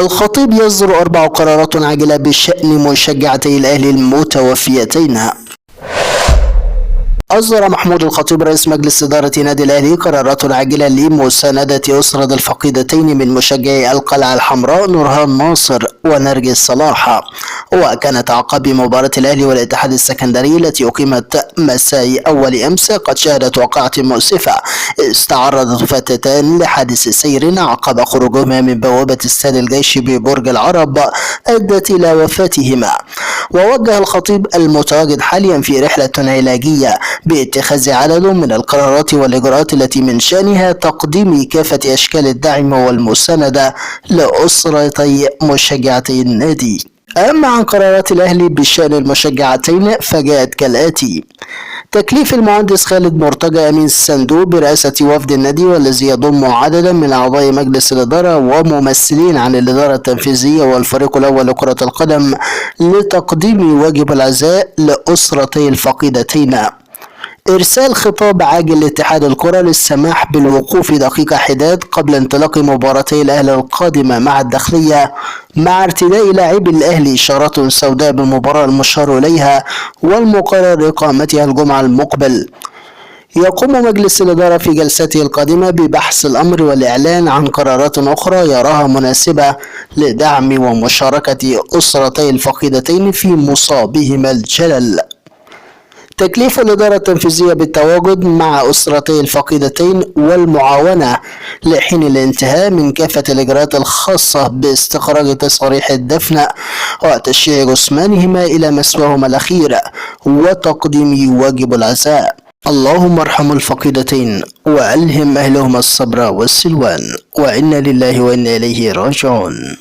الخطيب يصدر 4 قرارات عاجلة بشأن مشجعتي الأهلي المتوفيتين. أصدر محمود الخطيب رئيس مجلس إدارة نادي الأهلي قرارات عاجلة لمساندة أسرة الفقيدتين من مشجعي القلعة الحمراء نورهان ناصر ونرجس صلاح، وكانت عقب مباراة الأهلي والاتحاد السكندري التي أقيمت مساء أول أمس قد شهدت وقعة مؤسفة استعرضت فتاتان لحادث سير عقب خروجهما من بوابة استاد الجيش ببرج العرب أدت إلى وفاتهما. ووجه الخطيب المتواجد حاليا في رحلة علاجية باتخاذ عدد من القرارات والإجراءات التي من شأنها تقديم كافة أشكال الدعم والمساندة لأسرتي مشجعتي النادي. أما عن قرارات الأهلي بشأن المشجعتين فجاءت كالآتي: تكليف المهندس خالد مرتجى أمين الصندوق برئاسة وفد النادي والذي يضم عددا من أعضاء مجلس الإدارة وممثلين عن الإدارة التنفيذية والفريق الأول لكرة القدم لتقديم واجب العزاء لأسرتي الفقيدتين. إرسال خطاب عاجل لاتحاد الكرة للسماح بالوقوف دقيقة حداد قبل انطلاق مباراتي الأهلي القادمة مع الداخلية مع ارتداء لاعبي الأهلي إشارات سوداء بالمباراة المشار إليها والمقرر إقامتها الجمعة المقبل. يقوم مجلس الإدارة في جلسته القادمة ببحث الأمر والإعلان عن قرارات أخرى يراها مناسبة لدعم ومشاركة أسرتي الفقيدتين في مصابهما الجلل. تكليف الإدارة التنفيذية بالتواجد مع أسرتي الفقيدتين والمعاونة لحين الانتهاء من كافة الإجراءات الخاصة باستخراج تصاريح الدفن وتشييع جثمانهما إلى مثواهما الأخير وتقديم واجب العزاء. اللهم ارحم الفقيدتين وألهم أهلهما الصبر والسلوان، وإنا لله وإنا إليه راجعون.